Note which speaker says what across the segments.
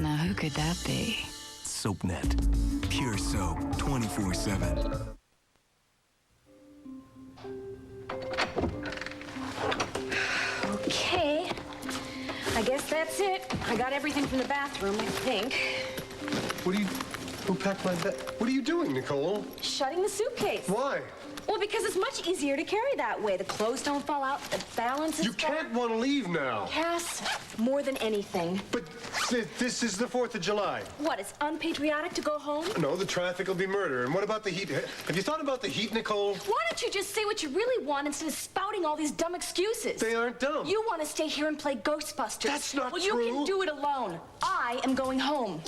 Speaker 1: Now, who could that be?
Speaker 2: SoapNet. Pure soap 24/7.
Speaker 3: Okay. I guess that's it. I got everything from the bathroom, I think.
Speaker 4: Who packed my bag? What are you doing, Nicole?
Speaker 3: Shutting the suitcase.
Speaker 4: Why?
Speaker 3: Well, because it's much easier to carry that way. The clothes don't fall out, the balance is
Speaker 4: You can't want to leave now.
Speaker 3: Cass, more than anything.
Speaker 4: But this is the 4th of July.
Speaker 3: What, it's unpatriotic to go home?
Speaker 4: No, the traffic will be murder. And what about the heat? Have you thought about the heat, Nicole?
Speaker 3: Why don't you just say what you really want instead of spouting all these dumb excuses?
Speaker 4: They aren't dumb.
Speaker 3: You want to stay here and play Ghostbusters.
Speaker 4: That's not
Speaker 3: true.
Speaker 4: true.
Speaker 3: You can do it alone. I am going home.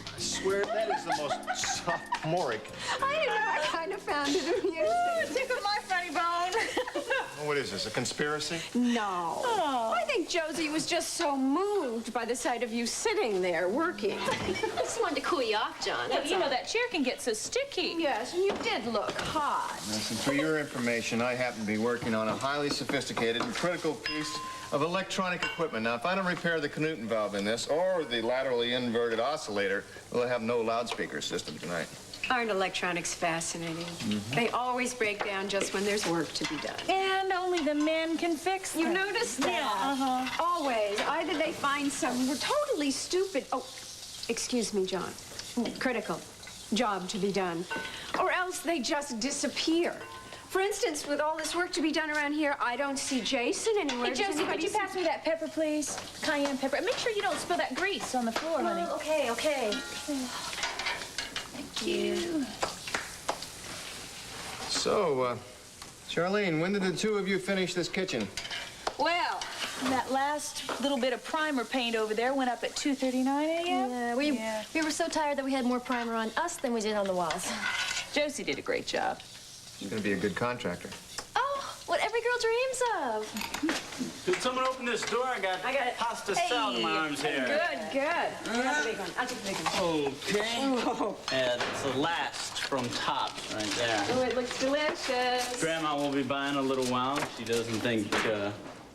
Speaker 5: I swear that is the most sophomoric.
Speaker 6: I don't know. I kind of found it amusing.
Speaker 3: Tickle my funny bone.
Speaker 5: What is this, a conspiracy?
Speaker 6: No.
Speaker 3: Oh.
Speaker 6: I think Josie was just so moved by the sight of you sitting there working.
Speaker 7: I just wanted to cool you off, John.
Speaker 8: Well, you know, that chair can get so sticky.
Speaker 6: Yes, and you did look hot.
Speaker 5: Listen, for your information, I happen to be working on a highly sophisticated and critical piece of electronic equipment. Now, if I don't repair the Knudsen valve in this or the laterally inverted oscillator, we'll have no loudspeaker system tonight.
Speaker 6: Aren't electronics fascinating? They always break down just when there's work to be done.
Speaker 8: And only the men can fix them.
Speaker 6: You notice that?
Speaker 8: Yeah,
Speaker 6: Always. Either they find some totally stupid, excuse me, John, critical job to be done, or else they just disappear. For instance, with all this work to be done around here, I don't see Jason anywhere.
Speaker 8: Hey, Josie, could you pass me that pepper, please? Cayenne pepper. And make sure you don't spill that grease on the floor, honey.
Speaker 3: Okay, okay.
Speaker 8: Thank you.
Speaker 5: So, Charlene, when did the two of you finish this kitchen?
Speaker 8: Well, that last little bit of primer paint over there went up at 2:39 a.m.
Speaker 7: Yeah, we were so tired that we had more primer on us than we did on the walls.
Speaker 8: Josie did a great job.
Speaker 5: She's going to be a good contractor.
Speaker 7: Oh, what every girl dreams of.
Speaker 9: Could someone open this door? I got pasta salad in my arms here.
Speaker 6: Good. I'll take the big one. I'll take the big one.
Speaker 9: Okay. Yeah, that's the last from Tops right there.
Speaker 6: Oh, it looks delicious.
Speaker 9: Grandma will be by in a little while. She doesn't think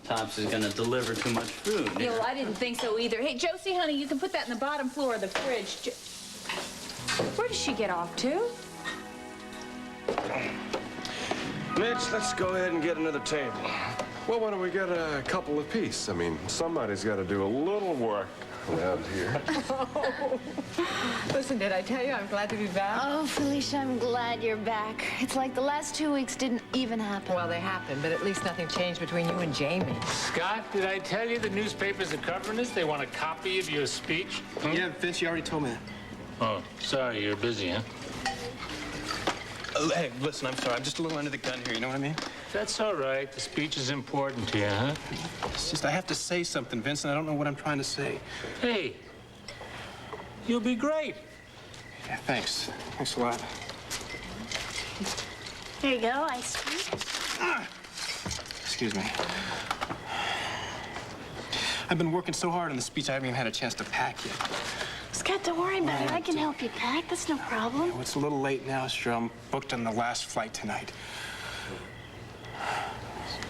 Speaker 9: Tops is going to deliver too much food.
Speaker 8: Yeah, well, I didn't think so either. Hey, Josie, honey, you can put that in the bottom floor of the fridge. Where does she get off to?
Speaker 4: Mitch, let's go ahead and get another table. Well, why don't we get a couple apiece? I mean, somebody's got to do a little work around here.
Speaker 6: Listen, did I tell you I'm glad to be back?
Speaker 7: Oh, Felicia, I'm glad you're back. It's like the last 2 weeks didn't even happen.
Speaker 10: Well, they happened, but at least nothing changed between you and Jamie.
Speaker 11: Scott, did I tell you the newspapers are covering this? They want a copy of your speech?
Speaker 12: Yeah, Vince, you already told me that.
Speaker 11: Oh, sorry, you're busy, huh?
Speaker 12: Oh, hey, listen, I'm sorry. I'm just a little under the gun here, you know what I mean?
Speaker 11: That's all right. The speech is important to you, huh?
Speaker 12: It's just I have to say something, Vince, and I don't know what I'm trying to say.
Speaker 11: Hey, you'll be great.
Speaker 12: Yeah, thanks. Thanks a lot.
Speaker 7: Here you go, ice cream.
Speaker 12: Excuse me. I've been working so hard on the speech, I haven't even had a chance to pack yet.
Speaker 7: Scott, don't worry about it. I can help you pack. That's no problem.
Speaker 12: Well, it's a little late now, sure. I'm booked on the last flight tonight.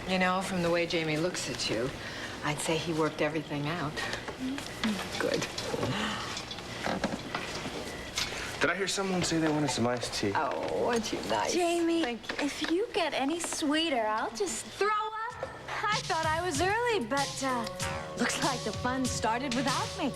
Speaker 10: You know, from the way Jamie looks at you, I'd say he worked everything out. Good.
Speaker 12: Did I hear someone say they wanted some iced tea?
Speaker 10: Oh, aren't you nice?
Speaker 7: Jamie,
Speaker 10: Thank you.
Speaker 7: if you get any sweeter, I'll just throw up. I thought I was early, but looks like the fun started without me.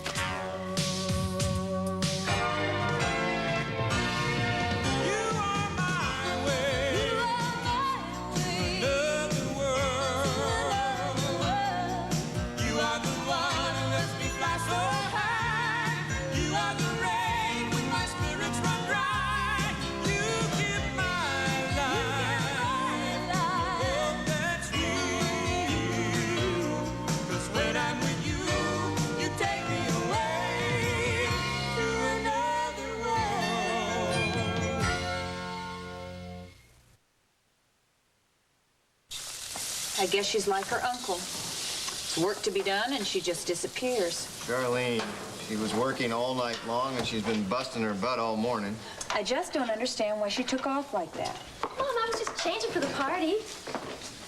Speaker 8: I guess she's like her uncle. There's work to be done, and she just disappears.
Speaker 5: Charlene, she was working all night long, and she's been busting her butt all morning.
Speaker 8: I just don't understand why she took off like that.
Speaker 7: Changing for the party.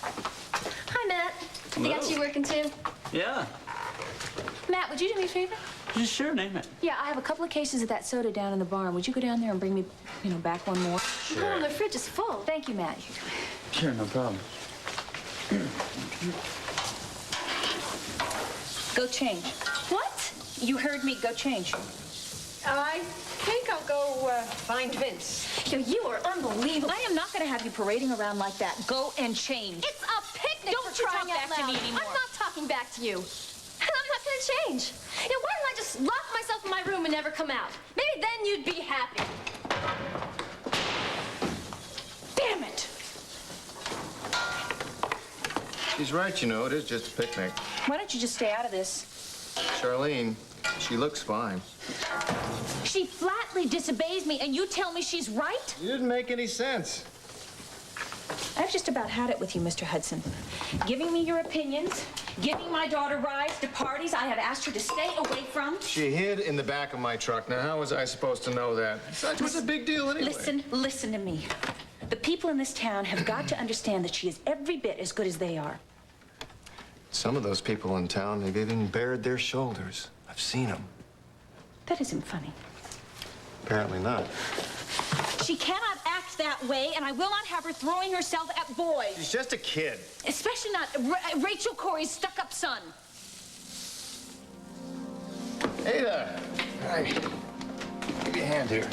Speaker 7: Hi, Matt. They got you working too?
Speaker 9: Yeah.
Speaker 8: Matt, would you do me a favor?
Speaker 9: Sure, name it.
Speaker 8: Yeah, I have a couple of cases of that soda down in the barn. Would you go down there and bring me, back one more?
Speaker 7: No, the fridge is full.
Speaker 8: Thank you, Matt.
Speaker 9: Sure, no problem.
Speaker 8: Go change.
Speaker 7: What?
Speaker 8: You heard me. Go change.
Speaker 6: I think I'll go find Vince.
Speaker 7: You are unbelievable.
Speaker 8: I am not going to have you parading around like that. Go and change.
Speaker 7: It's a picnic.
Speaker 8: Don't
Speaker 7: for
Speaker 8: you
Speaker 7: crying
Speaker 8: talk
Speaker 7: out
Speaker 8: back to
Speaker 7: loud.
Speaker 8: me anymore.
Speaker 7: I'm not talking back to you. And I'm not going to change. Why don't I just lock myself in my room and never come out? Maybe then you'd be happy.
Speaker 8: Damn it!
Speaker 5: She's right, you know. It is just a picnic.
Speaker 8: Why don't you just stay out of this?
Speaker 5: Charlene, she looks fine.
Speaker 8: She flatly disobeys me, and you tell me she's right?
Speaker 5: You didn't make any sense.
Speaker 8: I've just about had it with you, Mr. Hudson. Giving me your opinions, giving my daughter rides to parties I have asked her to stay away from.
Speaker 5: She hid in the back of my truck. Now, how was I supposed to know that? Besides, what's a big deal anyway?
Speaker 8: Listen to me. The people in this town have got to understand that she is every bit as good as they are.
Speaker 5: Some of those people in town, they've even bared their shoulders. I've seen them.
Speaker 8: That isn't funny.
Speaker 5: Apparently not.
Speaker 8: She cannot act that way, and I will not have her throwing herself at boys.
Speaker 5: She's just a kid.
Speaker 8: Especially not Rachel Corey's stuck-up son.
Speaker 5: Hey there. Hi. Give me a hand here.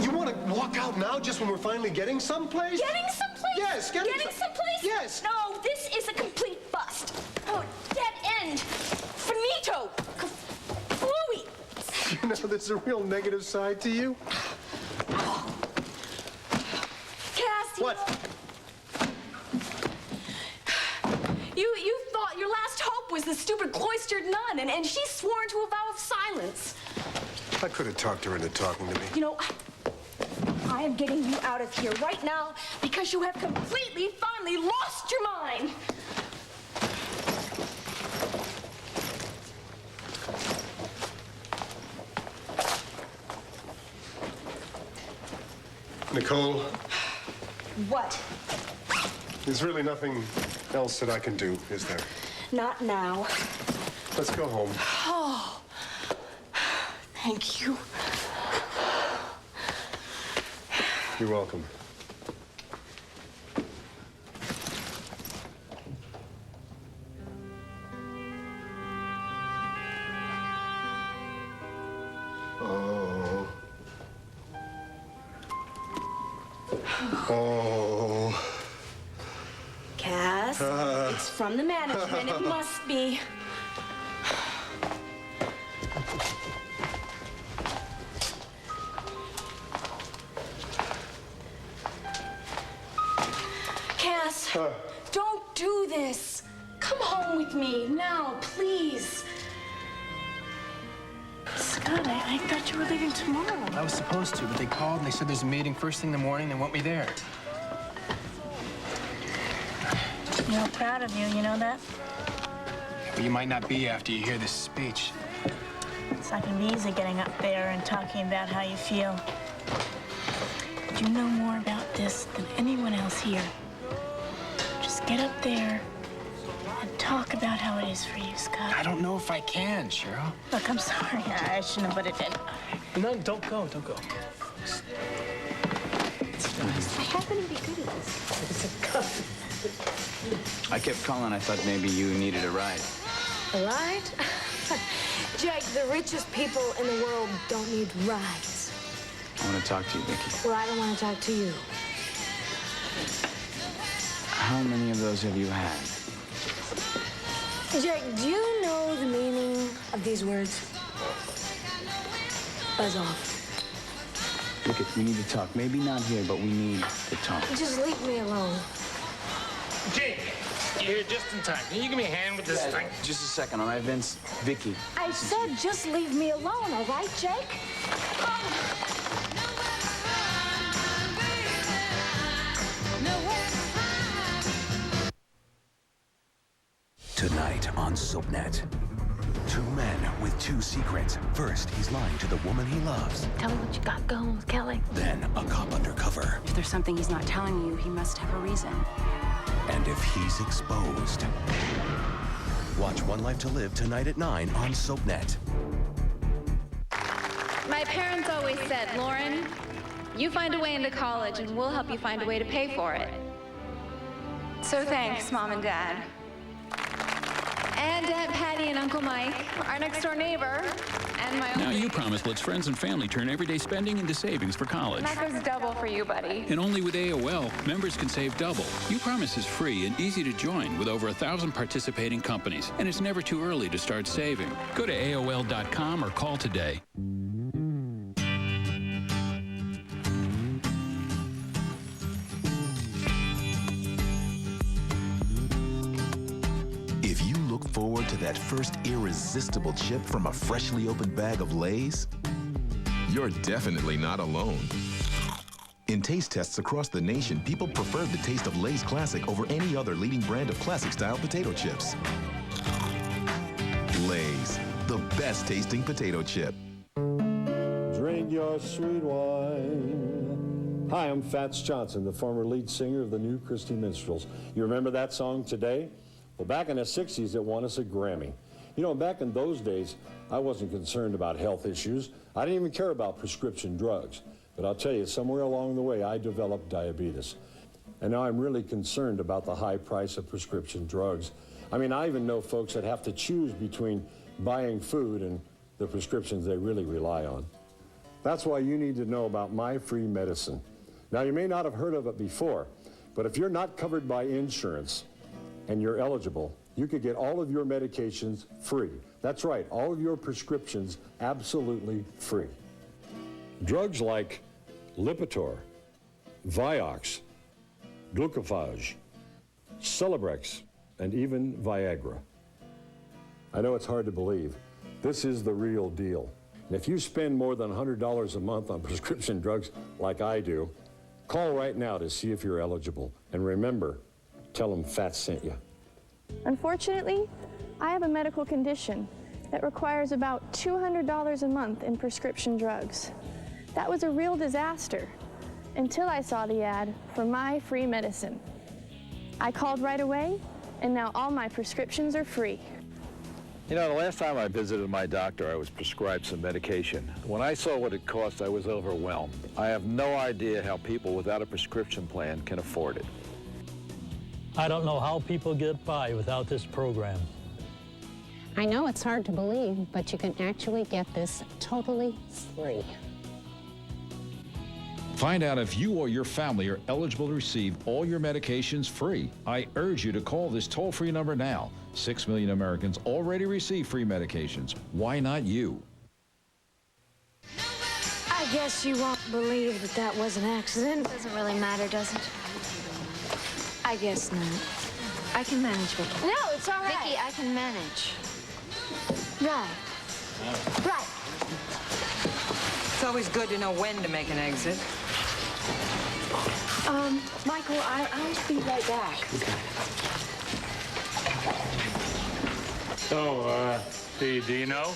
Speaker 4: You want to walk out now just when we're finally getting someplace?
Speaker 8: Getting someplace?
Speaker 4: Yes, getting
Speaker 8: someplace?
Speaker 4: Yes.
Speaker 8: No, this is a complete bust. Oh, dead end. Finito. Fluey.
Speaker 4: You know, there's a real negative side to you.
Speaker 8: Cass,
Speaker 4: What?
Speaker 6: You thought your last hope was the stupid cloistered nun, and she's sworn to a vow of silence.
Speaker 4: I could have talked her into talking to me.
Speaker 6: You know, I am getting you out of here right now because you have completely, finally lost your mind.
Speaker 4: Nicole,
Speaker 6: What?
Speaker 4: there's really nothing else that I can do, is there?
Speaker 6: Not now.
Speaker 4: Let's go home.
Speaker 6: Oh, thank you.
Speaker 4: You're welcome. Oh. Oh.
Speaker 6: Cass, it's from the management. It must be. Cass, don't do this. Come home with me now, please.
Speaker 1: Scott, I thought you were leaving tomorrow.
Speaker 12: I was supposed to, but they called and they said there's a meeting first thing in the morning. They want me there.
Speaker 1: You know, proud of you, you know that?
Speaker 12: But you might not be after you hear this speech.
Speaker 1: It's not gonna be easy getting up there and talking about how you feel. But you know more about this than anyone else here. Just get up there and talk about how it is for you, Scott.
Speaker 12: I don't know if I can, Cheryl.
Speaker 1: Look, I'm sorry. I shouldn't have butted in.
Speaker 12: No, don't go, don't go.
Speaker 6: I happen to be good at this.
Speaker 13: I kept calling. I thought maybe you needed a ride.
Speaker 3: A ride? Jake, the richest people in the world don't need rides.
Speaker 13: I want to talk to you, Vicki.
Speaker 3: Well, I don't want to talk to you.
Speaker 13: How many of those have you had?
Speaker 3: Jake, do you know the meaning of these words? Buzz off.
Speaker 13: Look, we need to talk. Maybe not here, but we need to talk.
Speaker 3: Just leave me alone.
Speaker 11: Jake, you're here just in time. Can you give me a hand with this thing?
Speaker 13: Just a second, all right, Vince? Vicki.
Speaker 3: I said just leave me alone, all right, Jake?
Speaker 2: Tonight on SoapNet. Two men with two secrets. First, he's lying to the woman he loves.
Speaker 7: Tell me what you got going with Kelly.
Speaker 2: Then, a cop undercover.
Speaker 14: If there's something he's not telling you, he must have a reason.
Speaker 2: And if he's exposed... Watch One Life to Live tonight at 9 on SoapNet.
Speaker 15: My parents always said, Lauren, you find a way into college and we'll help you find a way to pay for it.
Speaker 14: So thanks, Mom and Dad.
Speaker 15: And Aunt Patty and Uncle Mike, our next door neighbor, and my own.
Speaker 16: Now you promise lets friends and family turn everyday spending into savings for college.
Speaker 15: That goes double for you, buddy.
Speaker 16: And only with AOL, members can save double. You Promise is free and easy to join with over 1,000 participating companies. And it's never too early to start saving. Go to AOL.com or call today.
Speaker 17: If you look forward to that first irresistible chip from a freshly opened bag of Lay's, you're definitely not alone. In taste tests across the nation, people preferred the taste of Lay's Classic over any other leading brand of classic-style potato chips. Lay's, the best tasting potato chip.
Speaker 18: Drink your sweet wine. Hi, I'm Fats Johnson, the former lead singer of the New Christy Minstrels. You remember that song, Today? Well, back in the 60s, it won us a Grammy. You know, back in those days, I wasn't concerned about health issues. I didn't even care about prescription drugs. But I'll tell you, somewhere along the way, I developed diabetes. And now I'm really concerned about the high price of prescription drugs. I mean, I even know folks that have to choose between buying food and the prescriptions they really rely on. That's why you need to know about My Free Medicine. Now, you may not have heard of it before, but if you're not covered by insurance, and you're eligible, you could get all of your medications free. That's right, all of your prescriptions absolutely free. Drugs like Lipitor, Vioxx, Glucophage, Celebrex, and even Viagra. I know it's hard to believe. This is the real deal. And if you spend more than $100 a month on prescription drugs like I do, call right now to see if you're eligible. And remember, tell them Fats sent you.
Speaker 19: Unfortunately, I have a medical condition that requires about $200 a month in prescription drugs. That was a real disaster until I saw the ad for My Free Medicine. I called right away, and now all my prescriptions are free.
Speaker 20: You know, the last time I visited my doctor, I was prescribed some medication. When I saw what it cost, I was overwhelmed. I have no idea how people without a prescription plan can afford it.
Speaker 21: I don't know how people get by without this program.
Speaker 22: I know it's hard to believe, but you can actually get this totally free.
Speaker 23: Find out if you or your family are eligible to receive all your medications free. I urge you to call this toll-free number now. 6 million Americans already receive free medications. Why not you?
Speaker 3: I guess you won't believe that that was an accident.
Speaker 7: Doesn't really matter, does it?
Speaker 3: I guess not. I can manage, Vicky.
Speaker 7: No, it's all right.
Speaker 3: Vicky, I can manage.
Speaker 7: Right. Right.
Speaker 10: It's always good to know when to make an exit.
Speaker 6: Michael, I'll be right back.
Speaker 11: So, do you know?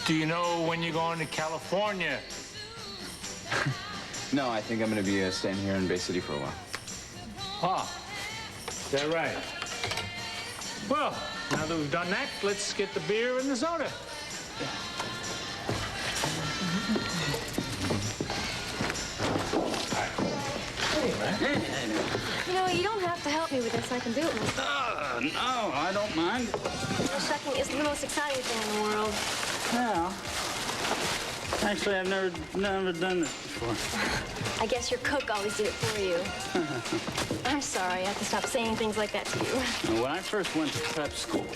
Speaker 11: Do you know when you're going to California?
Speaker 13: No, I think I'm going to be staying here in Bay City for a while.
Speaker 11: Ah, is that right? Well, now that we've done that, let's get the beer and the soda.
Speaker 7: You know, you don't have to help me with this. I can do it myself.
Speaker 9: No, I don't mind.
Speaker 7: Shucking is the most exciting thing in the world.
Speaker 9: Yeah. Actually, I've never done this before.
Speaker 7: I guess your cook always did it for you. I'm sorry. I have to stop saying things like that to you.
Speaker 9: Now, when I first went to prep school,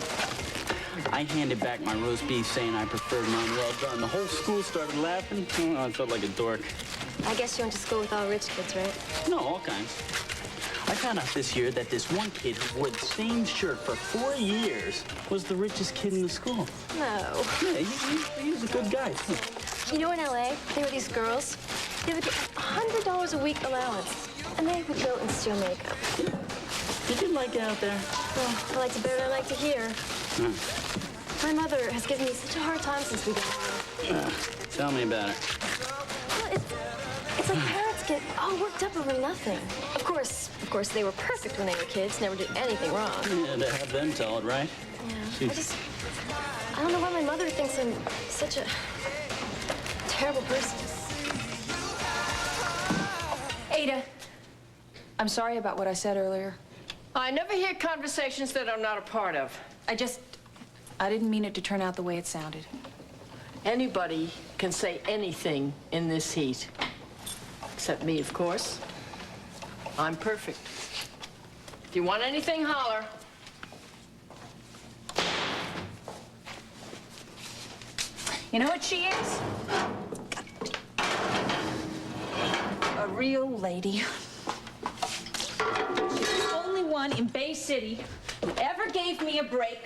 Speaker 9: I handed back my roast beef saying I preferred mine well done. The whole school started laughing. Oh, I felt like a dork.
Speaker 7: I guess you went to school with all rich kids, right?
Speaker 9: No, all kinds. I found out this year that this one kid who wore the same shirt for 4 years was the richest kid in the school.
Speaker 7: No.
Speaker 9: Yeah, he was a good guy, too.
Speaker 7: You know, in L.A., there were these girls. They would get $100 a week allowance, and they would go and steal makeup.
Speaker 9: You did like it out there.
Speaker 3: Well, I liked it better than I like to hear. My mother has given me such a hard time since we got married.
Speaker 9: Tell me about it.
Speaker 3: Well, it's like parents get all worked up over nothing. Of course, they were perfect when they were kids, never did anything wrong.
Speaker 9: Yeah, to have them tell it, right?
Speaker 3: Yeah. I don't know why my mother thinks I'm such a terrible person.
Speaker 6: Ada, I'm sorry about what I said earlier.
Speaker 10: I never hear conversations that I'm not a part of.
Speaker 6: I didn't mean it to turn out the way it sounded.
Speaker 10: Anybody can say anything in this heat. Except me, of course. I'm perfect. If you want anything, holler.
Speaker 6: You know what she is? A real lady. She's the only one in Bay City who ever gave me a break.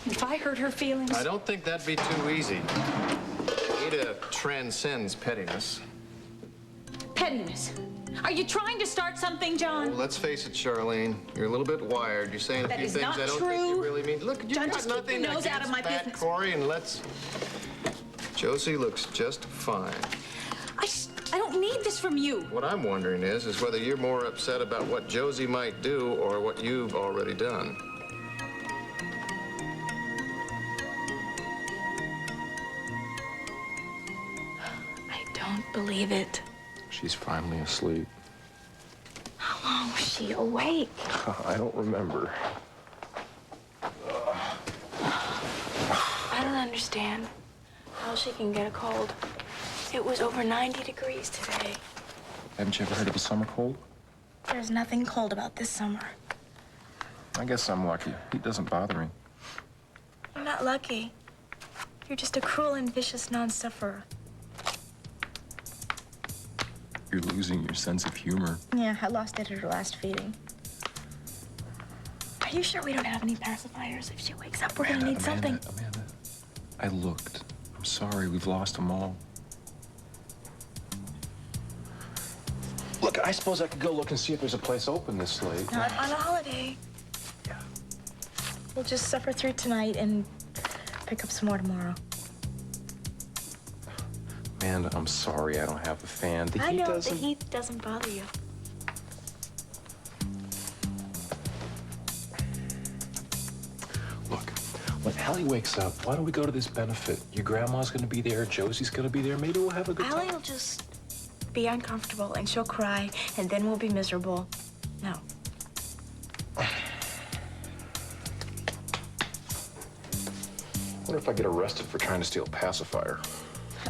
Speaker 6: If I hurt her feelings...
Speaker 4: I don't think that'd be too easy. Ada transcends pettiness.
Speaker 6: Pettiness. Are you trying to start something, John?
Speaker 4: Well, let's face it, Charlene. You're a little bit wired. You're saying a few things I don't think you really mean. Look, you
Speaker 6: John,
Speaker 4: got
Speaker 6: just keep
Speaker 4: nothing
Speaker 6: your nose out of my
Speaker 4: against
Speaker 6: business.
Speaker 4: Corey, and let's... Josie looks just fine.
Speaker 6: I don't need this from you.
Speaker 4: What I'm wondering is whether you're more upset about what Josie might do or what you've already done.
Speaker 1: I don't believe it.
Speaker 12: She's finally asleep.
Speaker 1: How long was she awake?
Speaker 12: I don't remember.
Speaker 1: I don't understand how she can get a cold. It was over 90 degrees today.
Speaker 12: Haven't you ever heard of a summer cold?
Speaker 1: There's nothing cold about this summer.
Speaker 12: I guess I'm lucky. Heat doesn't bother me.
Speaker 1: You're not lucky. You're just a cruel and vicious non-sufferer.
Speaker 12: You're losing your sense of humor.
Speaker 1: Yeah, I lost it at her last feeding. Are you sure we don't have any pacifiers? If she wakes up, we're gonna need something.
Speaker 12: Amanda, I looked. I'm sorry, we've lost them all. Look, I suppose I could go look and see if there's a place open this late.
Speaker 1: Not on a holiday.
Speaker 12: Yeah.
Speaker 1: We'll just suffer through tonight and pick up some more tomorrow.
Speaker 12: Amanda, I'm sorry I don't have a fan. The
Speaker 1: I
Speaker 12: heat
Speaker 1: know
Speaker 12: doesn't...
Speaker 1: the heat doesn't bother you.
Speaker 12: Look, when Allie wakes up, why don't we go to this benefit? Your grandma's gonna be there, Josie's gonna be there. Maybe we'll have a good time.
Speaker 1: Allie will just be uncomfortable and she'll cry and then we'll be miserable. No.
Speaker 12: What if I get arrested for trying to steal a pacifier?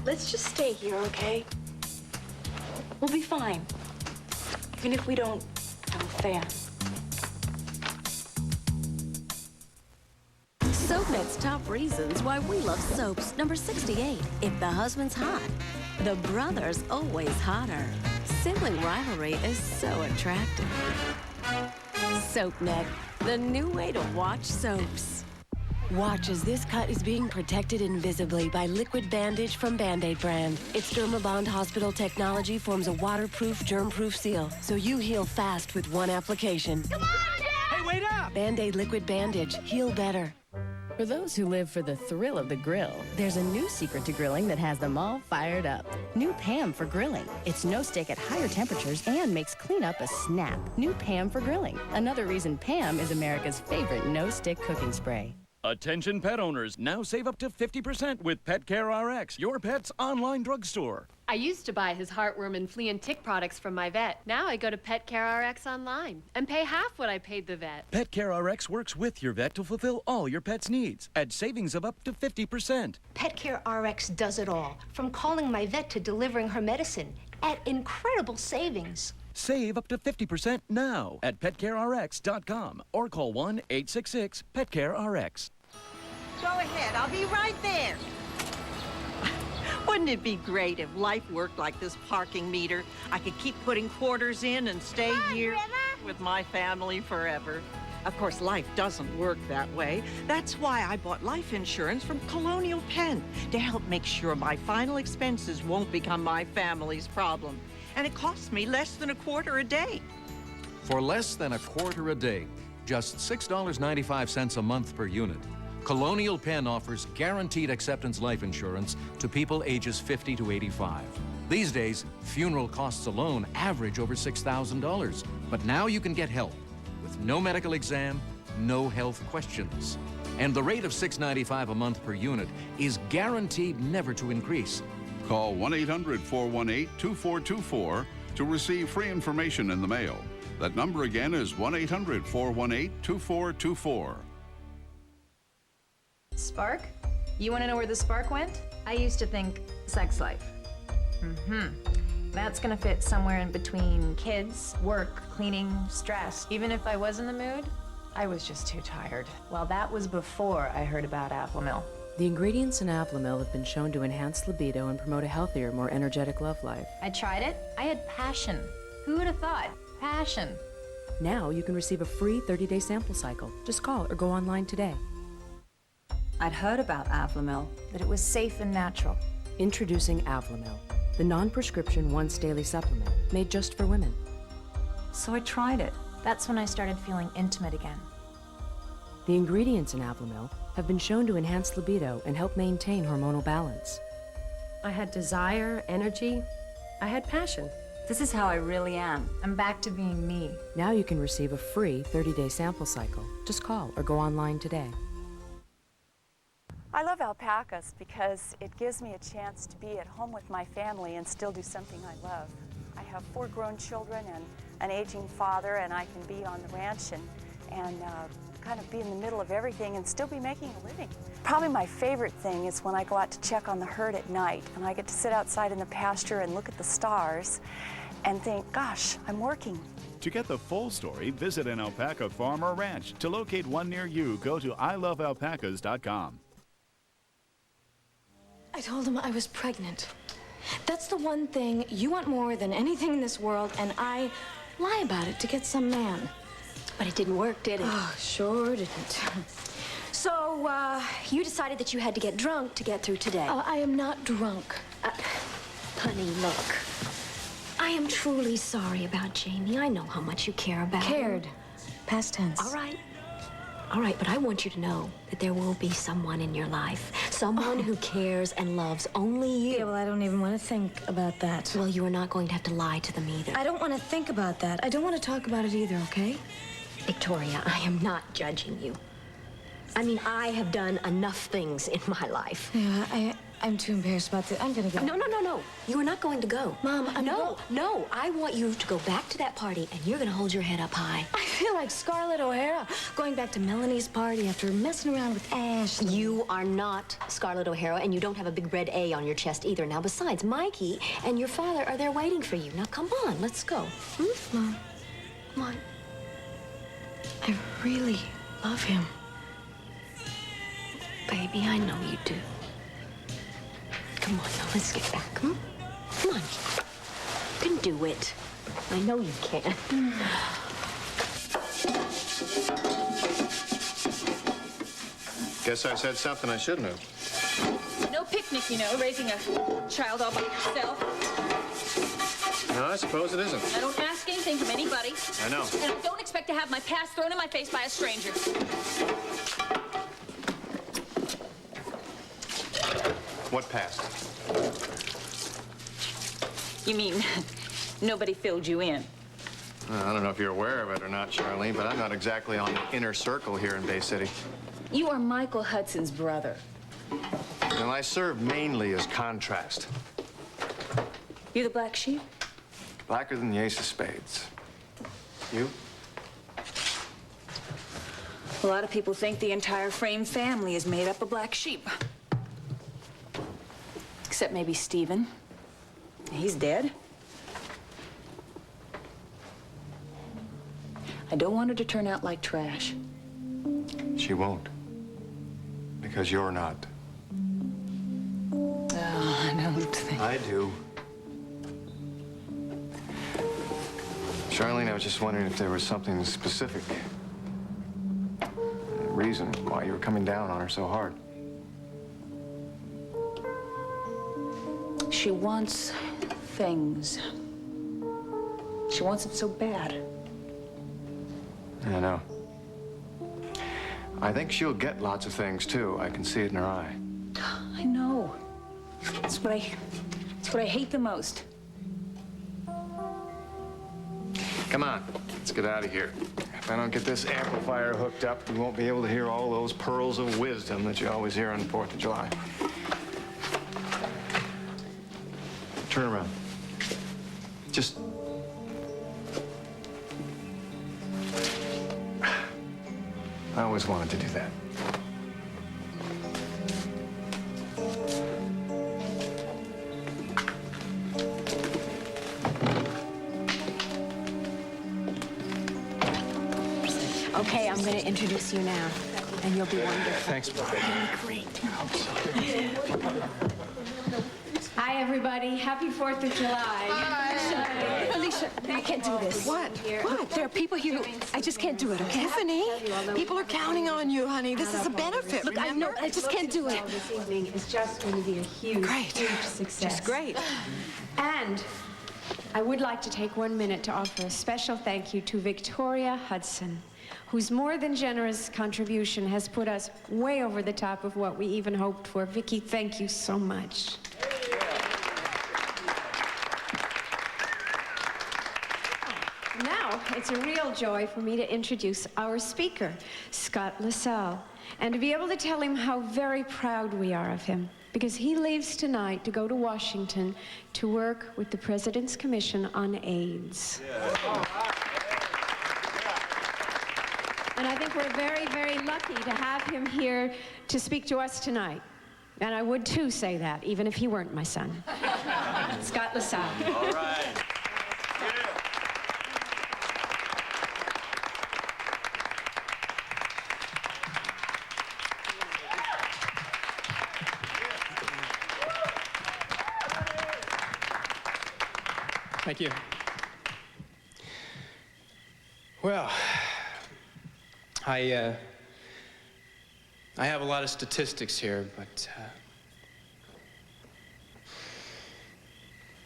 Speaker 1: Let's just stay here, okay? We'll be fine. Even if we don't have a fan.
Speaker 5: SoapNet's top reasons why we love soaps. Number 68, if the husband's hot, the brother's always hotter. Sibling rivalry is so attractive. SoapNet, the new way to watch soaps. Watch as this cut is being protected invisibly by Liquid Bandage from Band-Aid brand. Its Dermabond hospital technology forms a waterproof, germ-proof seal, so you heal fast with one application. Come on, Dad! Hey, wait up! Band-Aid Liquid Bandage. Heal better.
Speaker 8: For those who live for the thrill of the grill, there's a new secret to grilling that has them all fired up. New Pam for grilling. It's no stick at higher temperatures and makes cleanup a snap. New Pam for grilling. Another reason Pam is America's favorite no-stick cooking spray.
Speaker 24: Attention pet owners, now save up to 50% with PetCare RX, your pet's online drugstore.
Speaker 15: I used to buy his heartworm and flea and tick products from my vet. Now I go to PetCare RX online and pay half what I paid the vet.
Speaker 24: PetCare RX works with your vet to fulfill all your pet's needs at savings of up to 50%.
Speaker 25: PetCare RX does it all, from calling my vet to delivering her medicine at incredible savings.
Speaker 24: Save up to 50% now at PetCareRx.com or call 1-866-PetCareRx.
Speaker 26: Go ahead, I'll be right there. Wouldn't it be great if life worked like this parking meter? I could keep putting quarters in and stay here with my family forever. Of course, life doesn't work that way. That's why I bought life insurance from Colonial Penn to help make sure my final expenses won't become my family's problem. And it costs me less than $0.25 a day.
Speaker 2: For less than a quarter a day, just $6.95 a month per unit, Colonial Penn offers guaranteed acceptance life insurance to people ages 50 to 85. These days, funeral costs alone average over $6,000. But now you can get help with no medical exam, no health questions. And the rate of $6.95 a month per unit is guaranteed never to increase.
Speaker 14: Call 1-800-418-2424 to receive free information in the mail. That number again is 1-800-418-2424.
Speaker 16: Spark? You want to know where the spark went? I used to think sex life. That's gonna fit somewhere in between kids, work, cleaning, stress. Even if I was in the mood, I was just too tired. Well, that was before I heard about Aplamil.
Speaker 17: The ingredients in Aplamil have been shown to enhance libido and promote a healthier, more energetic love life.
Speaker 16: I tried it. I had passion. Who would have thought? Passion.
Speaker 17: Now you can receive a free 30-day sample cycle. Just call or go online today.
Speaker 16: I'd heard about Aplamil, that it was safe and natural.
Speaker 17: Introducing Aplamil, the non-prescription once-daily supplement made just for women.
Speaker 16: So I tried it. That's when I started feeling intimate again.
Speaker 17: The ingredients in Aplamil have been shown to enhance libido and help maintain hormonal balance.
Speaker 18: I had desire, energy. I had passion.
Speaker 16: This is how I really am. I'm back to being me.
Speaker 17: Now you can receive a free 30-day sample cycle. Just call or go online today.
Speaker 19: I love alpacas because it gives me a chance to be at home with my family and still do something I love. I have 4 grown children and an aging father, and I can be on the ranch and kind of be in the middle of everything and still be making a living. Probably my favorite thing is when I go out to check on the herd at night and I get to sit outside in the pasture and look at the stars and think, gosh, I'm working.
Speaker 27: To get the full story, visit an alpaca farm or ranch. To locate one near you, go to ilovealpacas.com.
Speaker 28: I told him I was pregnant. That's the one thing you want more than anything in this world, and I lie about it to get some man.
Speaker 3: But it didn't work, did it?
Speaker 28: Oh, sure didn't.
Speaker 3: So, you decided that you had to get drunk to get through today.
Speaker 28: I am not drunk.
Speaker 3: Honey, look. I am truly sorry about Jamie. I know how much you care about her.
Speaker 28: Cared. Past tense.
Speaker 3: All right. All right, but I want you to know that there will be someone in your life. Someone who cares and loves only you.
Speaker 28: Yeah, well, I don't even want to think about that.
Speaker 3: Well, you are not going to have to lie to them either.
Speaker 28: I don't want to think about that. I don't want to talk about it either, okay?
Speaker 3: Victoria, I am not judging you. I mean, I have done enough things in my life.
Speaker 28: Yeah, I'm too embarrassed about this. I'm gonna go.
Speaker 3: No. You are not going to go.
Speaker 28: Mom,
Speaker 3: No. I want you to go back to that party, and you're gonna hold your head up high.
Speaker 28: I feel like Scarlett O'Hara going back to Melanie's party after messing around with Ash.
Speaker 3: You are not Scarlett O'Hara, and you don't have a big red A on your chest either. Now, besides, Mikey and your father are there waiting for you. Now, come on, let's go.
Speaker 28: Mom, come on. I really love him.
Speaker 3: Baby, I know you do. Come on now, let's get back, Come on. You can do it. I know you can.
Speaker 4: Guess I said something I shouldn't have.
Speaker 29: No picnic, you know, raising a child all by yourself.
Speaker 4: No, I suppose it isn't.
Speaker 29: I don't ask anything from anybody.
Speaker 4: I know.
Speaker 29: And I don't expect to have my past thrown in my face by a stranger.
Speaker 4: What past?
Speaker 29: You mean nobody filled you in?
Speaker 4: I don't know if you're aware of it or not, Charlene, but I'm not exactly on the inner circle here in Bay City.
Speaker 29: You are Michael Hudson's brother.
Speaker 4: And I serve mainly as contrast.
Speaker 29: You the black sheep?
Speaker 4: Blacker than the ace of spades. You?
Speaker 29: A lot of people think the entire Frame family is made up of black sheep. Except maybe Stephen. He's dead. I don't want her to turn out like trash.
Speaker 4: She won't. Because you're not.
Speaker 29: Oh, I don't think.
Speaker 4: I do. Charlene, I was just wondering if there was something specific. A reason why you were coming down on her so hard.
Speaker 29: She wants things. She wants it so bad.
Speaker 4: I know. I think she'll get lots of things, too. I can see it in her eye.
Speaker 29: I know. It's what I hate the most.
Speaker 4: Come on, let's get out of here. If I don't get this amplifier hooked up, we won't be able to hear all those pearls of wisdom that you always hear on the 4th of July. Turn around. Just... I always wanted to do that.
Speaker 6: Okay, I'm going to introduce you now, and you'll be wonderful.
Speaker 4: Thanks, Bob.
Speaker 6: Great. Hi, everybody. Happy 4th of July. Hi.
Speaker 5: Alicia, I can't do this. What? What? There are people here who... I just can't do it, okay?
Speaker 7: Tiffany, people are counting on you, honey. This is a benefit,
Speaker 5: Look, I know, I just can't do it.
Speaker 6: This evening is just going to be a huge success.
Speaker 7: Just great.
Speaker 6: And I would like to take 1 minute to offer a special thank you to Victoria Hudson, whose more than generous contribution has put us way over the top of what we even hoped for. Vicki, thank you so much. Now, it's a real joy for me to introduce our speaker, Scott LaSalle, and to be able to tell him how very proud we are of him, because he leaves tonight to go to Washington to work with the President's Commission on AIDS. And I think we're very, very lucky to have him here to speak to us tonight. And I would, too, say that, even if he weren't my son. Scott LaSalle.
Speaker 9: All right.
Speaker 10: Thank you. Well, I have a lot of statistics here, but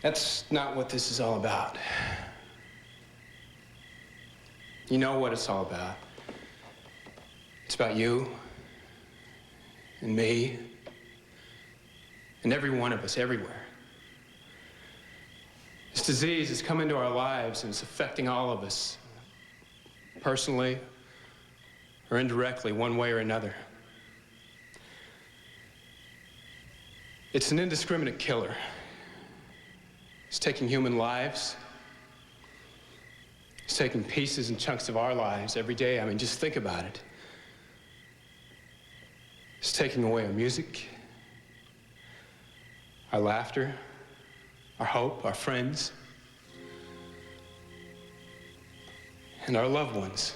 Speaker 10: that's not what this is all about. You know what it's all about. It's about you and me and every one of us everywhere. This disease has come into our lives and it's affecting all of us, personally or indirectly, one way or another. It's an indiscriminate killer. It's taking human lives. It's taking pieces and chunks of our lives every day. I mean, just think about it. It's taking away our music, our laughter, our hope, our friends, and our loved ones.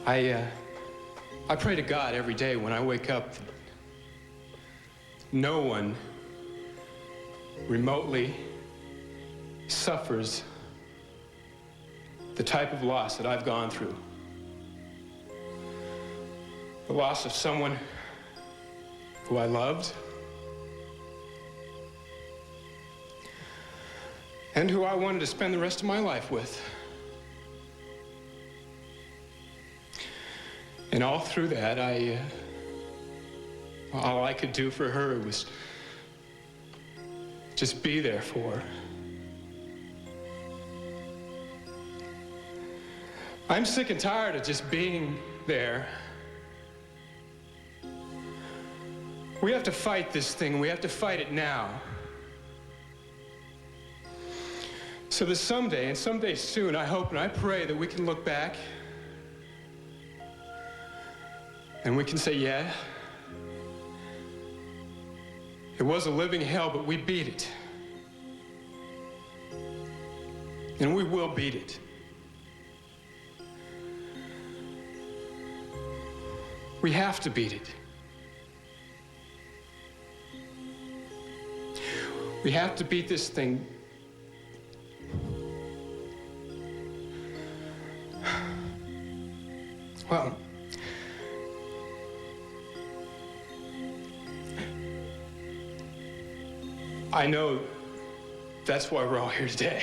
Speaker 10: I pray to God every day when I wake up that no one remotely suffers the type of loss that I've gone through. The loss of someone who I loved and who I wanted to spend the rest of my life with. And all through that, all I could do for her was just be there for her. I'm sick and tired of just being there. We have to fight this thing. We have to fight it now. So that someday, and someday soon, I hope and I pray that we can look back and we can say, yeah, it was a living hell, but we beat it. And we will beat it. We have to beat it. We have to beat this thing. Well, I know That's why we're all here today.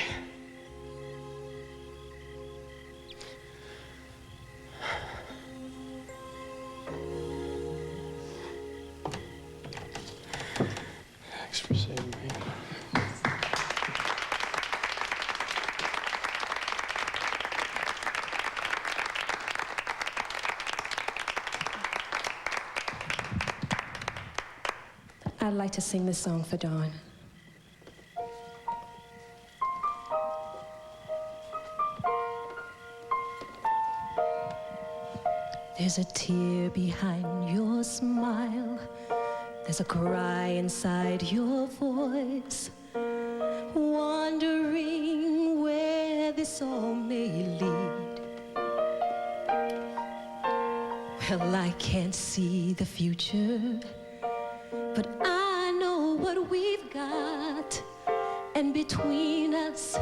Speaker 10: Thanks for saving me.
Speaker 18: I'd like to sing this song for Dawn. There's a tear behind your smile. There's a cry inside your voice. Wondering where this all may lead. Well, I can't see the future, but I know what we've got. And between us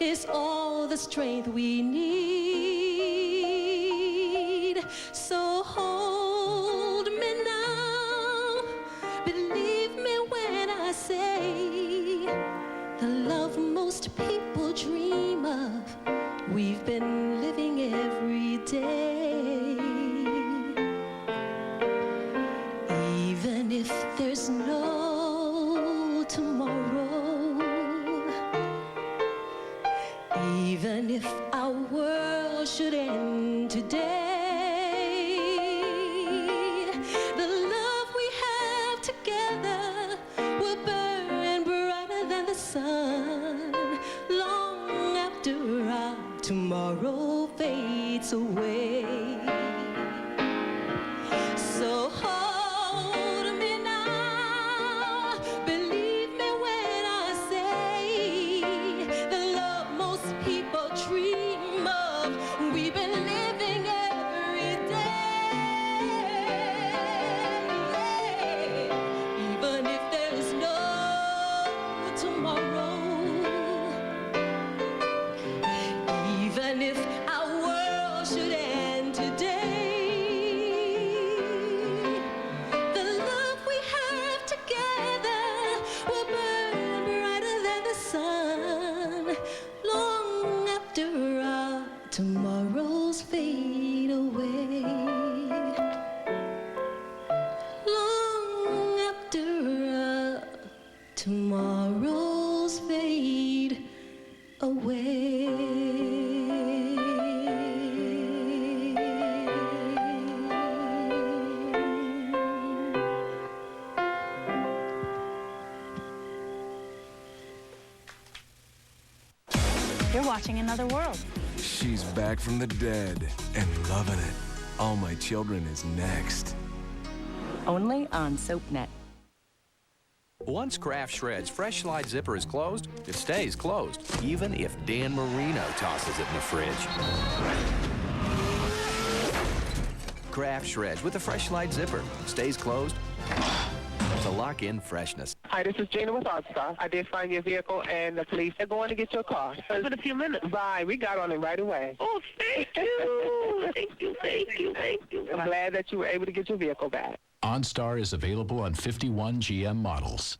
Speaker 18: is all the strength we need. So hold me now, believe me when I say the love most people dream of, we've been living every day. Even if there's no tomorrow, even if our world should end today, the love we have together will burn brighter than the sun, long after our tomorrow fades away. So hold me now, believe me when I say the love most people dream of, we've been living every day. Even if there's no tomorrow, even if our world should end today, the love we have together will burn brighter than the sun, long after our tomorrows fade away. Long after our tomorrows fade
Speaker 16: You're watching Another World.
Speaker 1: She's back from the dead and loving it. All My Children is next.
Speaker 8: Only on SoapNet.
Speaker 9: Once Kraft Shred's Fresh Slide zipper is closed, it stays closed, even if Dan Marino tosses it in the fridge. Kraft Shreds with the Fresh Slide zipper stays closed to lock in freshness.
Speaker 11: Hi, this is Gina with OnStar. I did find your vehicle, and the police are going to get your car. It's been a few minutes. Bye. We got on it right away. Oh, thank you. Thank you, thank you, thank you. I'm glad that you were able to get your vehicle back.
Speaker 12: OnStar is available on 51 GM models.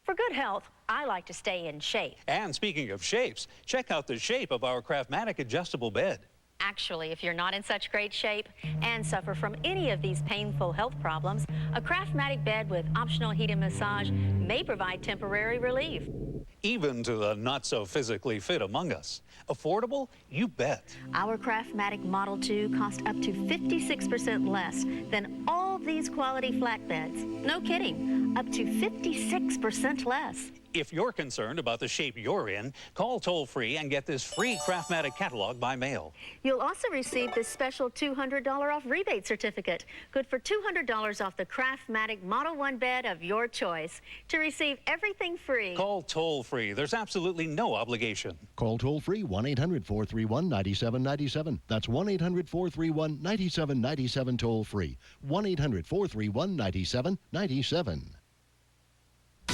Speaker 13: For good health, I like to stay in shape.
Speaker 20: And speaking of shapes, check out the shape of our Craftmatic adjustable bed.
Speaker 13: Actually, if you're not in such great shape and suffer from any of these painful health problems, a Craftmatic bed with optional heat and massage may provide temporary relief.
Speaker 20: Even to the not-so-physically fit among us. Affordable? You bet.
Speaker 13: Our Craftmatic Model 2 cost up to 56% less than all these quality flatbeds. No kidding, up to 56% less.
Speaker 20: If you're concerned about the shape you're in, call toll-free and get this free Craftmatic catalog by mail.
Speaker 13: You'll also receive this special $200 off rebate certificate, good for $200 off the Craftmatic Model 1 bed of your choice. To receive everything free,
Speaker 20: Call toll-free. There's absolutely no obligation.
Speaker 21: Call toll-free 1-800-431-9797. That's 1-800-431-9797 toll-free. 1-800-431-9797.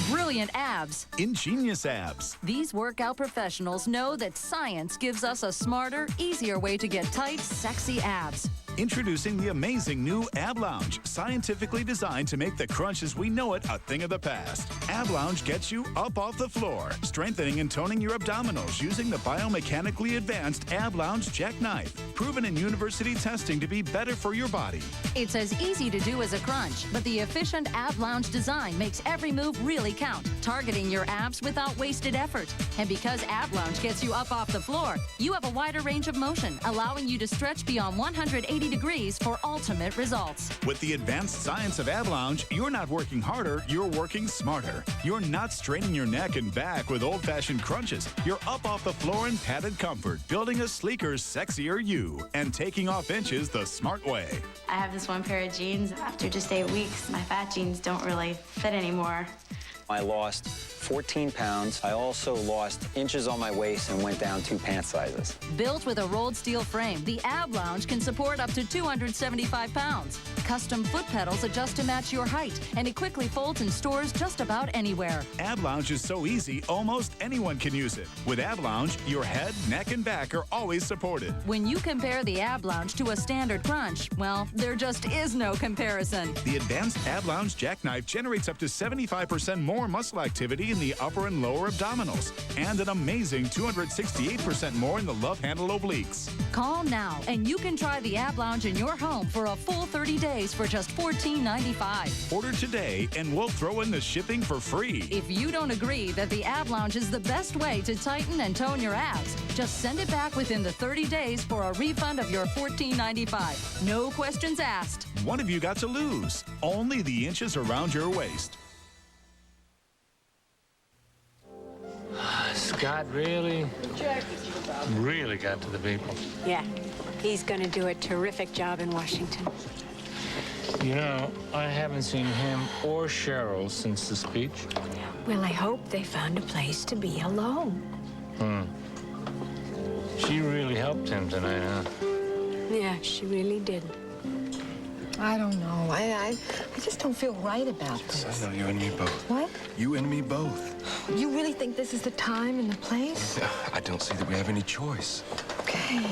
Speaker 22: Brilliant abs.
Speaker 27: Ingenious abs.
Speaker 22: These workout professionals know that science gives us a smarter, easier way to get tight, sexy abs.
Speaker 27: Introducing the amazing new Ab Lounge, scientifically designed to make the crunch as we know it a thing of the past. Ab Lounge gets you up off the floor, strengthening and toning your abdominals using the biomechanically advanced Ab Lounge Jackknife, proven in university testing to be better for your body.
Speaker 22: It's as easy to do as a crunch, but the efficient Ab Lounge design makes every move really count, targeting your abs without wasted effort. And because Ab Lounge gets you up off the floor, you have a wider range of motion, allowing you to stretch beyond 180 degrees for ultimate results.
Speaker 27: With the advanced science of Ab Lounge, you're not working harder, you're working smarter. You're not straining your neck and back with old-fashioned crunches. You're up off the floor in padded comfort, building a sleeker, sexier you, and taking off inches the smart way.
Speaker 2: I have this one pair of jeans. After just 8 weeks, my fat jeans don't really fit anymore.
Speaker 14: I lost 14 pounds. I also lost inches on my waist and went down 2 pant sizes.
Speaker 22: Built with a rolled steel frame, the Ab Lounge can support up to 275 pounds. Custom foot pedals adjust to match your height, and it quickly folds and stores just about anywhere.
Speaker 27: Ab Lounge is so easy, almost anyone can use it. With Ab Lounge, your head, neck, and back are always supported.
Speaker 22: When you compare the Ab Lounge to a standard crunch, well, there just is no comparison.
Speaker 27: The advanced Ab Lounge Jackknife generates up to 75% more muscle activity in the upper and lower abdominals, and an amazing 268% more in the love handle obliques.
Speaker 22: Call now, and you can try the Ab Lounge in your home for a full 30 days for just $14.95.
Speaker 27: Order today, and we'll throw in the shipping for free.
Speaker 22: If you don't agree that the Ab Lounge is the best way to tighten and tone your abs, just send it back within the 30 days for a refund of your $14.95. No questions asked.
Speaker 27: What have you got to lose? Only the inches around your waist.
Speaker 15: Scott really got to the people.
Speaker 6: Yeah, he's going to do a terrific job in Washington.
Speaker 15: You know, I haven't seen him or Cheryl since the speech.
Speaker 6: Well, I hope they found a place to be alone.
Speaker 15: She really helped him tonight, huh?
Speaker 6: Yeah, she really did.
Speaker 7: I don't know. I just don't feel right about this.
Speaker 1: I know you and me both.
Speaker 7: What?
Speaker 1: You and me both.
Speaker 7: You really think this is the time and the place?
Speaker 1: I don't see that we have any choice.
Speaker 7: Okay.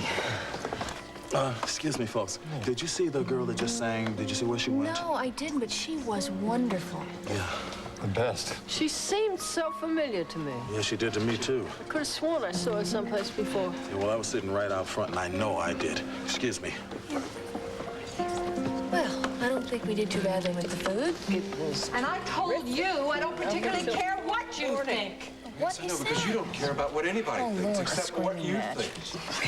Speaker 17: Excuse me, folks. Did you see the girl that just sang? Did you see where she went?
Speaker 28: No, I didn't, but she was wonderful.
Speaker 17: Yeah, the best.
Speaker 19: She seemed so familiar to me.
Speaker 17: Yeah, she did to me, too.
Speaker 19: I could have sworn I saw her someplace before.
Speaker 17: Yeah, well, I was sitting right out front, and I know I did. Excuse me.
Speaker 28: Well, I don't think we did too badly with the food.
Speaker 19: It was...
Speaker 7: And I told you I don't particularly care what you think.
Speaker 28: What
Speaker 1: I know,
Speaker 28: is
Speaker 1: because
Speaker 28: that?
Speaker 1: you don't care about what anybody thinks, except what you think.